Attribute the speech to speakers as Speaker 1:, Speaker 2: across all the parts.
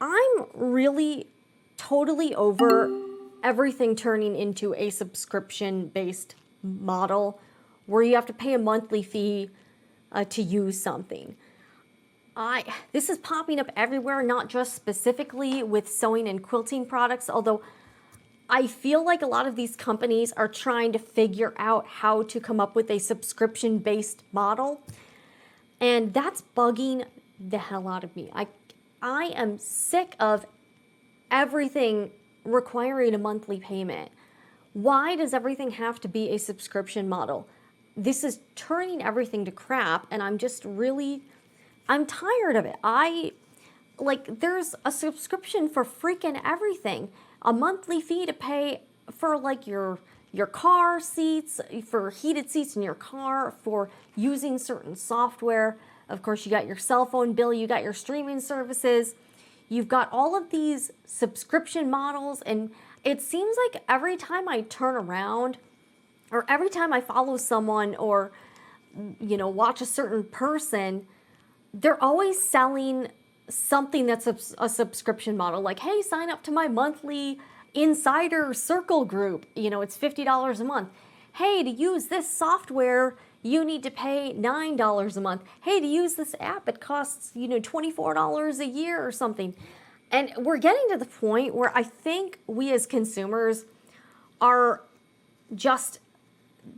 Speaker 1: I'm really totally over everything turning into a subscription-based model where you have to pay a monthly fee to use something. This is popping up everywhere, not just specifically with sewing and quilting products, although I feel like a lot of these companies are trying to figure out how to come up with a subscription-based model, and that's bugging the hell out of me. I am sick of everything requiring a monthly payment. Why does everything have to be a subscription model? This is turning everything to crap, and I'm tired of it. There's a subscription for freaking everything. A monthly fee to pay for like your car seats, for heated seats in your car, for using certain software. Of course, you got your cell phone bill, you got your streaming services. You've got all of these subscription models, and it seems like every time I turn around or every time I follow someone or watch a certain person, they're always selling something that's a subscription model. Like, hey, sign up to my monthly insider circle group. It's $50 a month. Hey, to use this software, you need to pay $9 a month. Hey, to use this app, it costs, $24 a year or something. And we're getting to the point where I think we as consumers are just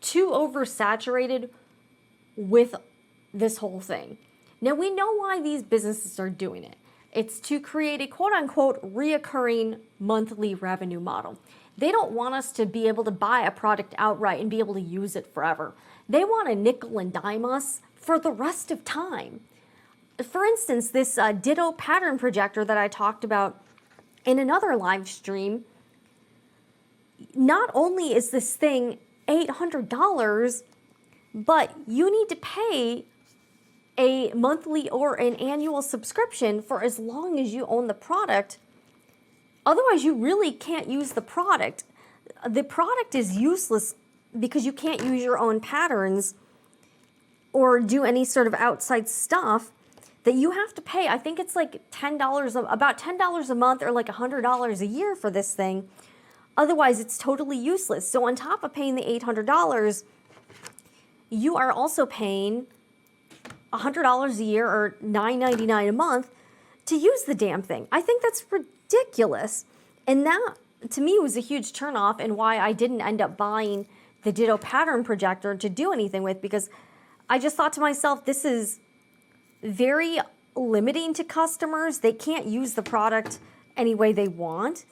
Speaker 1: too oversaturated with this whole thing. Now, we know why these businesses are doing it. It's to create a quote-unquote reoccurring monthly revenue model. They don't want us to be able to buy a product outright and be able to use it forever. They want to nickel and dime us for the rest of time. For instance, this Ditto pattern projector that I talked about in another live stream, not only is this thing $800, but you need to pay a monthly or an annual subscription for as long as you own the product. Otherwise, you really can't use the product. The product is useless because you can't use your own patterns or do any sort of outside stuff that you have to pay. I think it's like about $10 a month or like $100 a year for this thing. Otherwise, it's totally useless. So on top of paying the $800, you are also paying $100 a year or $9.99 a month to use the damn thing. I think that's ridiculous. And that, to me, was a huge turnoff and why I didn't end up buying the Ditto pattern projector to do anything with, because I just thought to myself, this is very limiting to customers. They can't use the product any way they want.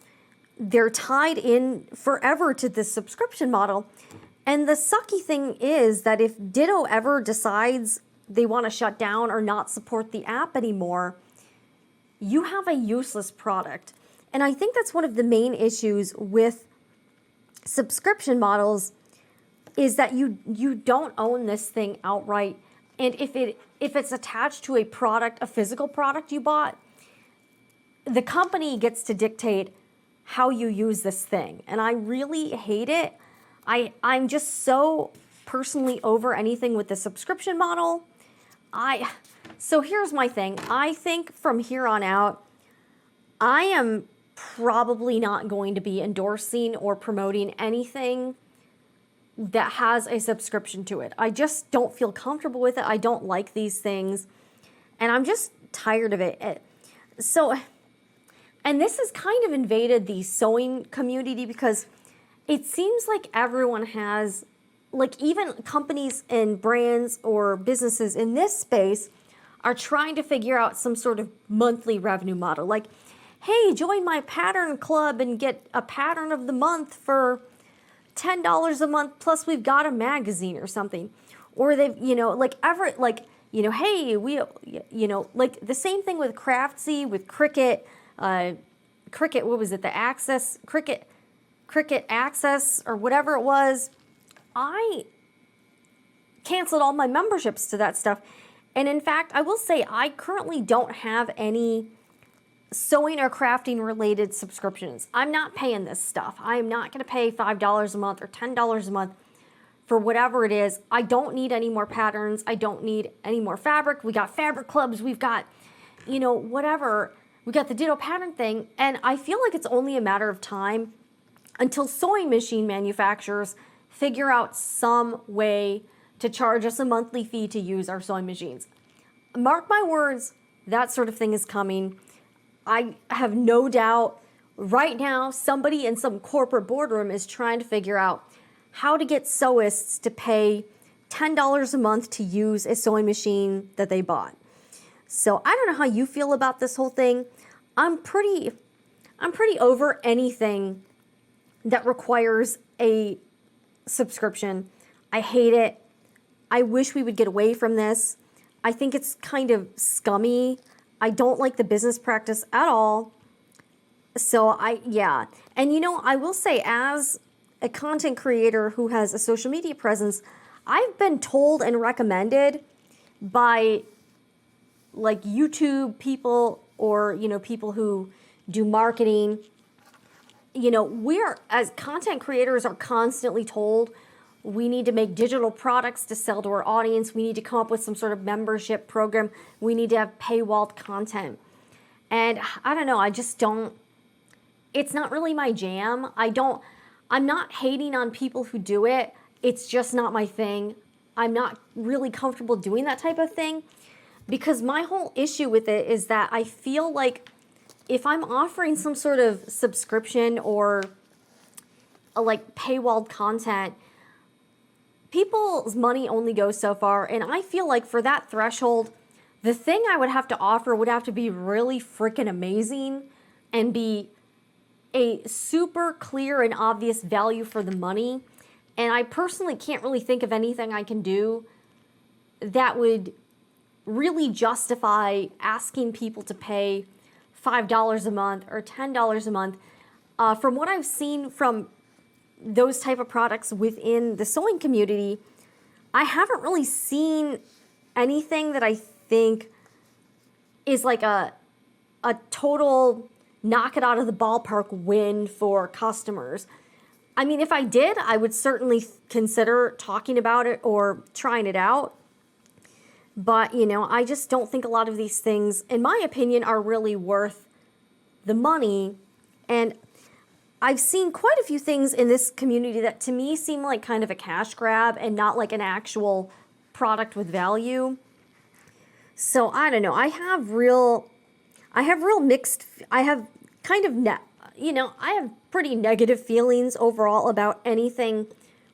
Speaker 1: They're tied in forever to this subscription model. And the sucky thing is that if Ditto ever decides they want to shut down or not support the app anymore, you have a useless product. And I think that's one of the main issues with subscription models is that you don't own this thing outright. And if it's attached to a product, a physical product you bought, the company gets to dictate how you use this thing. And I really hate it. I'm just so personally over anything with the subscription model. So here's my thing. I think from here on out, I am probably not going to be endorsing or promoting anything that has a subscription to it. I just don't feel comfortable with it. I don't like these things, and I'm just tired of it. And this has kind of invaded the sewing community because it seems like everyone has, like even companies and brands or businesses in this space are trying to figure out some sort of monthly revenue model. Like, hey, join my pattern club and get a pattern of the month for $10 a month, plus we've got a magazine or something. Or they've, hey, like the same thing with Craftsy, with Cricut, what was it, the Access, Cricut Access or whatever it was. I canceled all my memberships to that stuff. And in fact, I will say I currently don't have any sewing or crafting related subscriptions. I'm not paying this stuff. I'm not going to pay $5 a month or $10 a month for whatever it is. I don't need any more patterns. I don't need any more fabric. We got fabric clubs. We've got, whatever. we got the ditto pattern thing, and I feel like it's only a matter of time until sewing machine manufacturers figure out some way to charge us a monthly fee to use our sewing machines. Mark my words, that sort of thing is coming. I have no doubt right now somebody in some corporate boardroom is trying to figure out how to get sewists to pay $10 a month to use a sewing machine that they bought. So I don't know how you feel about this whole thing. I'm pretty over anything that requires a subscription. I hate it. I wish we would get away from this. I think it's kind of scummy. I don't like the business practice at all. So yeah. And I will say, as a content creator who has a social media presence, I've been told and recommended by like YouTube people or, people who do marketing. We're, as content creators, are constantly told we need to make digital products to sell to our audience. We need to come up with some sort of membership program. We need to have paywalled content. And I don't know, I just don't, it's not really my jam. I'm not hating on people who do it. It's just not my thing. I'm not really comfortable doing that type of thing, because my whole issue with it is that I feel like if I'm offering some sort of subscription or like paywalled content, people's money only goes so far. And I feel like for that threshold, the thing I would have to offer would have to be really freaking amazing and be a super clear and obvious value for the money. And I personally can't really think of anything I can do that would really justify asking people to pay $5 a month or $10 a month. From what I've seen from those type of products within the sewing community, I haven't really seen anything that I think is like a total knock it out of the ballpark win for customers. I mean, if I did, I would certainly consider talking about it or trying it out. But, I just don't think a lot of these things, in my opinion, are really worth the money. And I've seen quite a few things in this community that to me seem like kind of a cash grab and not like an actual product with value. So I don't know. I have pretty negative feelings overall about anything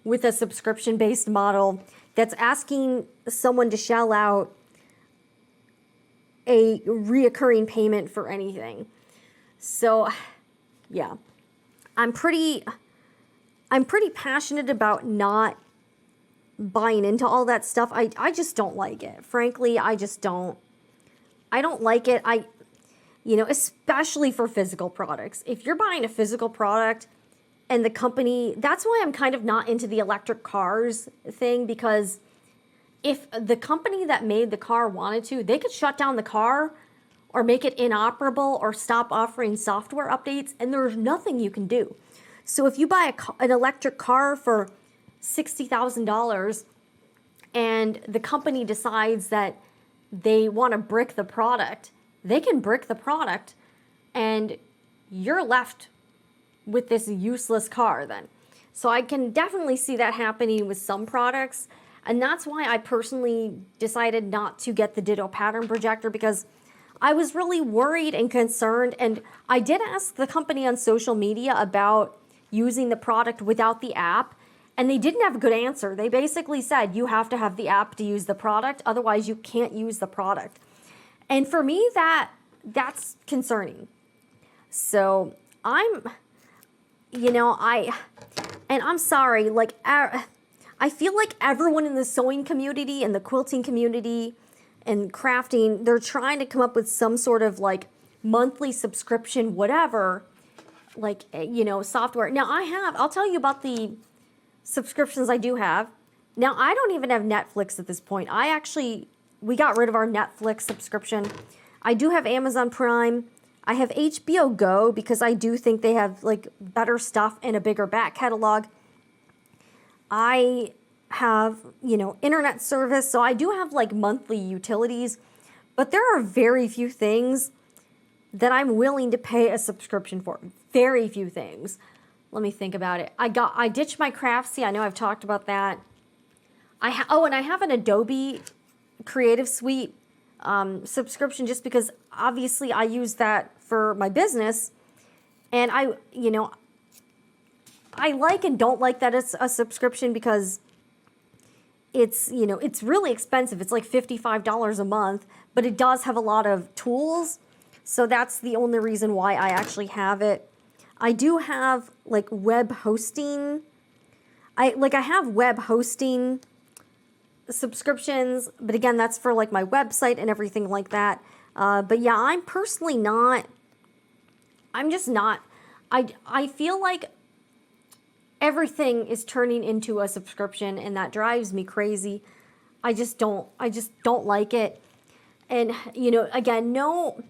Speaker 1: with a subscription-based model that's asking someone to shell out a reoccurring payment for anything. So, yeah, I'm pretty passionate about not buying into all that stuff. I just don't like it. Frankly, I don't like it. Especially for physical products. If you're buying a physical product and the company, that's why I'm kind of not into the electric cars thing, because if the company that made the car wanted to, they could shut down the car or make it inoperable or stop offering software updates, and there's nothing you can do. So if you buy an electric car for $60,000 and the company decides that they want to brick the product, they can brick the product and you're left with this useless car then. So I can definitely see that happening with some products. And that's why I personally decided not to get the Ditto pattern projector, because I was really worried and concerned. And I did ask the company on social media about using the product without the app, and they didn't have a good answer. They basically said you have to have the app to use the product, otherwise you can't use the product. And for me, that's concerning. So I'm sorry, like, I feel like everyone in the sewing community and the quilting community and crafting, they're trying to come up with some sort of like monthly subscription, whatever, like, software. Now I'll tell you about the subscriptions I do have. Now, I don't even have Netflix at this point. We got rid of our Netflix subscription. I do have Amazon Prime. I have HBO Go because I do think they have like better stuff and a bigger back catalog. I have, internet service. So I do have like monthly utilities, but there are very few things that I'm willing to pay a subscription for. Very few things. Let me think about it. I ditched my Craftsy. I know I've talked about that. And I have an Adobe Creative Suite subscription just because obviously I use that for my business, and I like and don't like that it's a subscription because it's it's really expensive. It's like $55 a month, but it does have a lot of tools, so that's the only reason why I actually have it. I do have like web hosting. I have web hosting subscriptions, but again, that's for like my website and everything like that. But yeah, I'm just not. I feel like everything is turning into a subscription, and that drives me crazy. I just don't like it. And again, no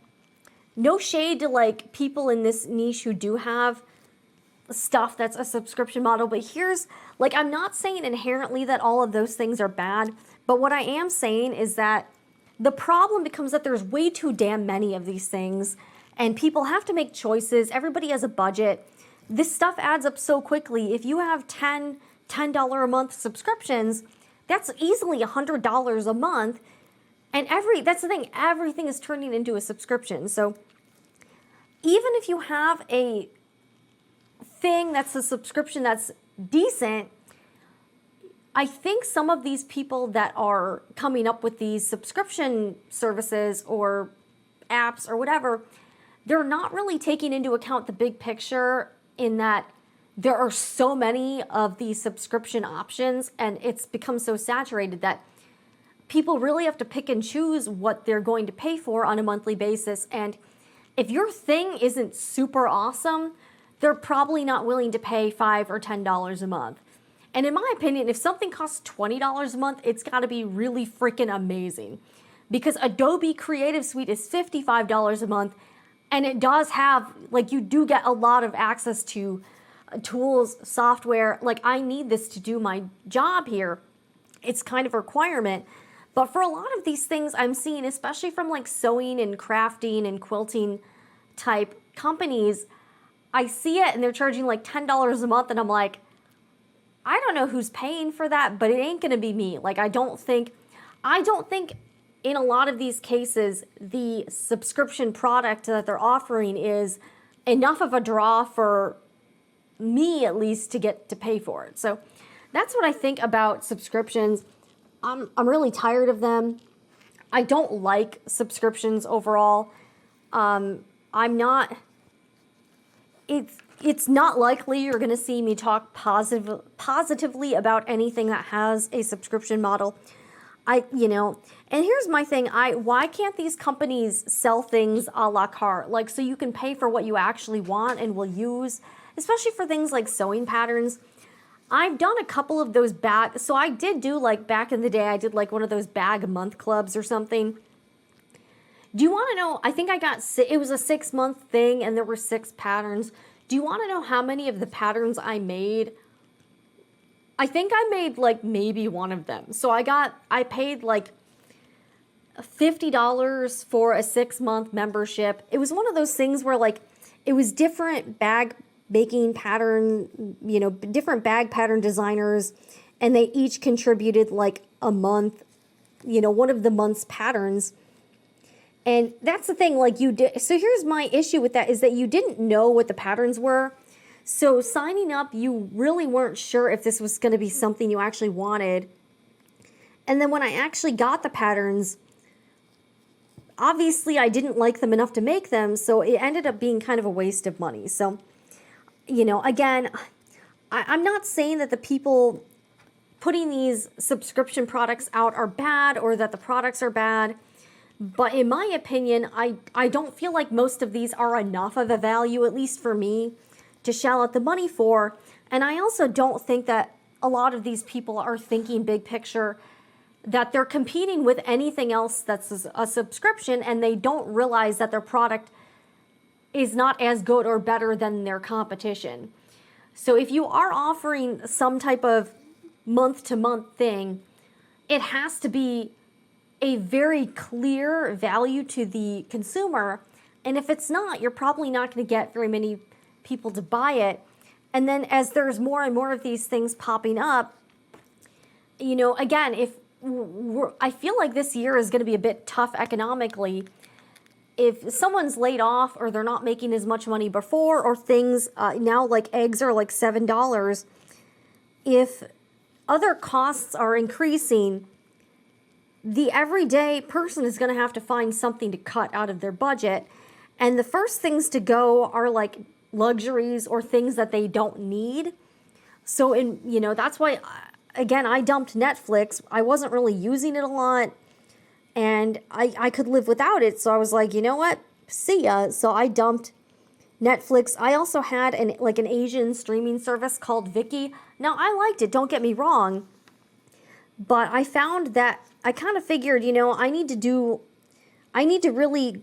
Speaker 1: shade to like people in this niche who do have stuff that's a subscription model, but here's like, I'm not saying inherently that all of those things are bad, but what I am saying is that the problem becomes that there's way too damn many of these things, and people have to make choices. Everybody has a budget. This stuff adds up so quickly. If you have $10 a month subscriptions, that's easily $100 a month. And that's the thing, everything is turning into a subscription. So even if you have a thing that's a subscription that's decent, I think some of these people that are coming up with these subscription services or apps or whatever, they're not really taking into account the big picture, in that there are so many of these subscription options and it's become so saturated that people really have to pick and choose what they're going to pay for on a monthly basis. And if your thing isn't super awesome, they're probably not willing to pay $5 or $10 a month. And in my opinion, if something costs $20 a month, it's got to be really freaking amazing, because Adobe Creative Suite is $55 a month. And it does have, like, you do get a lot of access to tools, software. Like, I need this to do my job here. It's kind of a requirement. But for a lot of these things I'm seeing, especially from like sewing and crafting and quilting type companies, I see it and they're charging like $10 a month. And I'm like, I don't know who's paying for that, but it ain't going to be me. Like, I don't think in a lot of these cases, the subscription product that they're offering is enough of a draw for me, at least, to get to pay for it. So that's what I think about subscriptions. I'm really tired of them. I don't like subscriptions overall. It's not likely you're going to see me talk positively about anything that has a subscription model. And here's my thing. Why can't these companies sell things a la carte? Like, so you can pay for what you actually want and will use, especially for things like sewing patterns. I've done a couple of those so I did do, like, back in the day, I did like one of those bag a month clubs or something. Do you want to know, I think it was a 6-month thing and there were 6 patterns. Do you want to know how many of the patterns I made? I think I made like maybe one of them. So I paid like $50 for a 6-month membership. It was one of those things where like it was different bag making pattern, different bag pattern designers, and they each contributed like a month, one of the month's patterns. And that's the thing, like you did. So here's my issue with that, is that you didn't know what the patterns were. So signing up, you really weren't sure if this was going to be something you actually wanted. And then when I actually got the patterns, obviously I didn't like them enough to make them. So it ended up being kind of a waste of money. So, again, I'm not saying that the people putting these subscription products out are bad or that the products are bad. But in my opinion, I don't feel like most of these are enough of a value, at least for me, to shell out the money for. And I also don't think that a lot of these people are thinking big picture, that they're competing with anything else that's a subscription, and they don't realize that their product is not as good or better than their competition. So if you are offering some type of month-to-month thing, it has to be a very clear value to the consumer, And if it's not, you're probably not going to get very many people to buy it. And then as there's more and more of these things popping up, again, I feel like this year is going to be a bit tough economically. If someone's laid off or they're not making as much money before, or things now like eggs are like $7, if other costs are increasing, the everyday person is going to have to find something to cut out of their budget. And the first things to go are like luxuries or things that they don't need. So that's why, again, I dumped Netflix. I wasn't really using it a lot, and I could live without it. So I was like, you know what? See ya. So I dumped Netflix. I also had an Asian streaming service called Viki. Now, I liked it, don't get me wrong, but I found that I kind of figured, I need to really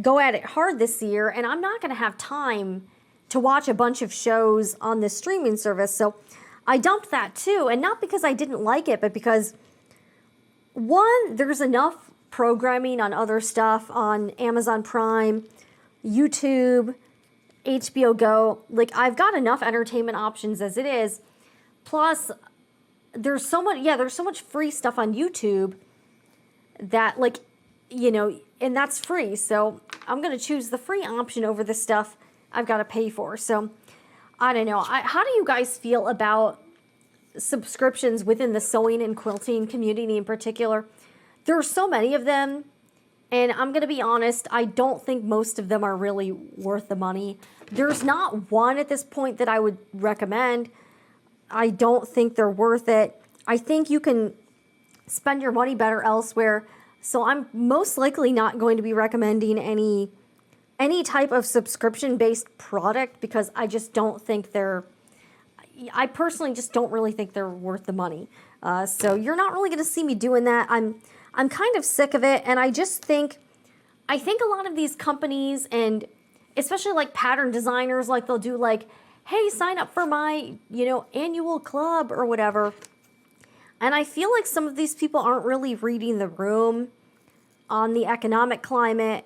Speaker 1: go at it hard this year, and I'm not going to have time to watch a bunch of shows on this streaming service. So I dumped that too, and not because I didn't like it, but because, one, there's enough programming on other stuff on Amazon Prime, YouTube, HBO Go. Like, I've got enough entertainment options as it is. Plus, there's so much free stuff on YouTube that, and that's free. So I'm going to choose the free option over the stuff I've got to pay for. So I don't know. How do you guys feel about subscriptions within the sewing and quilting community in particular? There are so many of them, and I'm going to be honest, I don't think most of them are really worth the money. There's not one at this point that I would recommend. I don't think they're worth it. I think you can spend your money better elsewhere. So I'm most likely not going to be recommending any type of subscription-based product, because I just don't think I personally just don't really think they're worth the money. So you're not really going to see me doing that. I'm kind of sick of it, and I think a lot of these companies, and especially like pattern designers, like they'll do like, hey, sign up for my, annual club or whatever. And I feel like some of these people aren't really reading the room on the economic climate.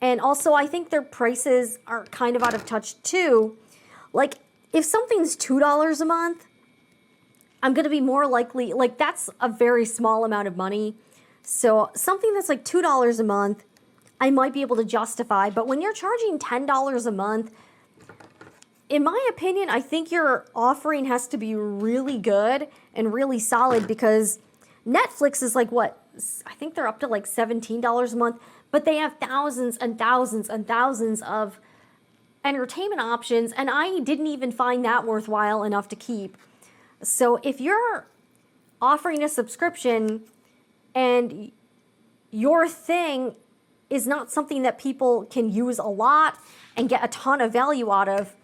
Speaker 1: And also, I think their prices are kind of out of touch too. Like, if something's $2 a month, I'm going to be more likely, that's a very small amount of money. So something that's like $2 a month, I might be able to justify. But when you're charging $10 a month, in my opinion, I think your offering has to be really good and really solid, because Netflix is like, what? I think they're up to like $17 a month, but they have thousands and thousands and thousands of entertainment options, and I didn't even find that worthwhile enough to keep. So if you're offering a subscription and your thing is not something that people can use a lot and get a ton of value out of,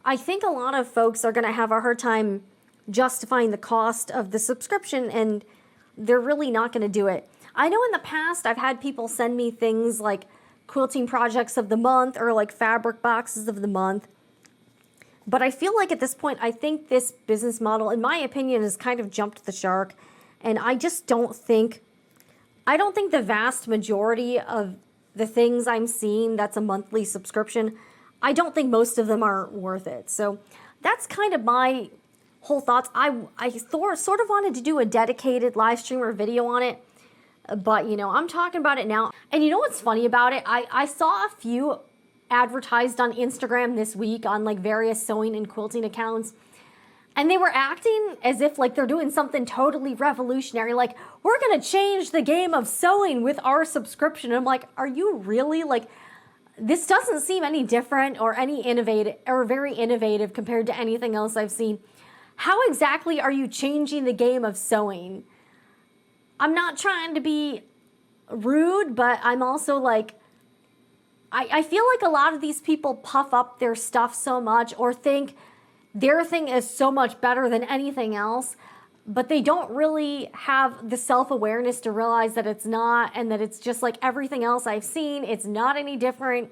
Speaker 1: I think a lot of folks are going to have a hard time justifying the cost of the subscription, and they're really not going to do it. I know in the past I've had people send me things like quilting projects of the month or like fabric boxes of the month. But I feel like at this point, I think this business model, in my opinion, has kind of jumped the shark. And I just don't think the vast majority of the things I'm seeing that's a monthly subscription, I don't think most of them are worth it. So that's kind of my whole thoughts. I sort of wanted to do a dedicated live stream or video on it, but I'm talking about it now. And you know what's funny about it? I saw a few advertised on Instagram this week on like various sewing and quilting accounts, and they were acting as if like they're doing something totally revolutionary, like we're gonna change the game of sewing with our subscription. And I'm like, are you really? Like, this doesn't seem any different or any innovative or very innovative compared to anything else I've seen. How exactly are you changing the game of sewing? I'm not trying to be rude, but I'm also like, I feel like a lot of these people puff up their stuff so much or think their thing is so much better than anything else, but they don't really have the self-awareness to realize that it's not, and that it's just like everything else I've seen. It's not any different.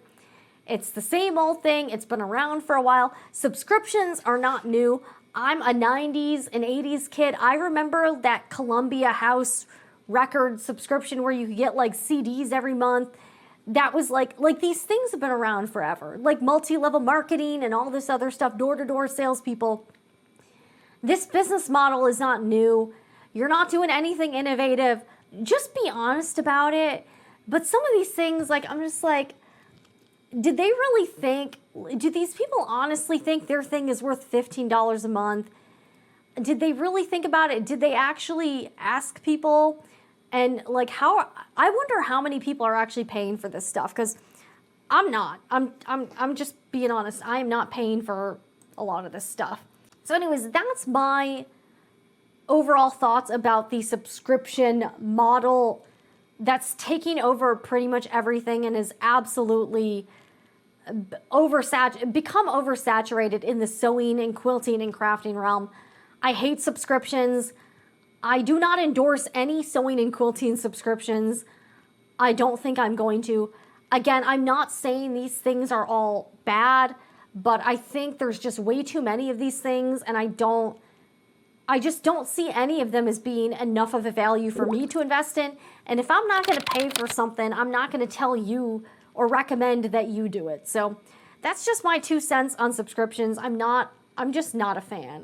Speaker 1: It's the same old thing. It's been around for a while. Subscriptions are not new. I'm a 90s and 80s kid. I remember that Columbia House record subscription where you could get like CDs every month. that was like these things have been around forever, like multi-level marketing and all this other stuff, door-to-door salespeople. This business model is not new. You're not doing anything innovative. Just be honest about it. But some of these things, like, I'm just like, did they really think, do these people honestly think their thing is worth $15 a month? Did they really think about it? Did they actually ask people? And like, I wonder how many people are actually paying for this stuff, because I'm not. I'm just being honest. I am not paying for a lot of this stuff. So anyways, that's my overall thoughts about the subscription model that's taking over pretty much everything and is absolutely become oversaturated in the sewing and quilting and crafting realm. I hate subscriptions. I do not endorse any sewing and quilting subscriptions. I don't think I'm going to. Again, I'm not saying these things are all bad, but I think there's just way too many of these things, and I just don't see any of them as being enough of a value for me to invest in. And if I'm not going to pay for something, I'm not going to tell you or recommend that you do it. So that's just my 2 cents on subscriptions. I'm just not a fan.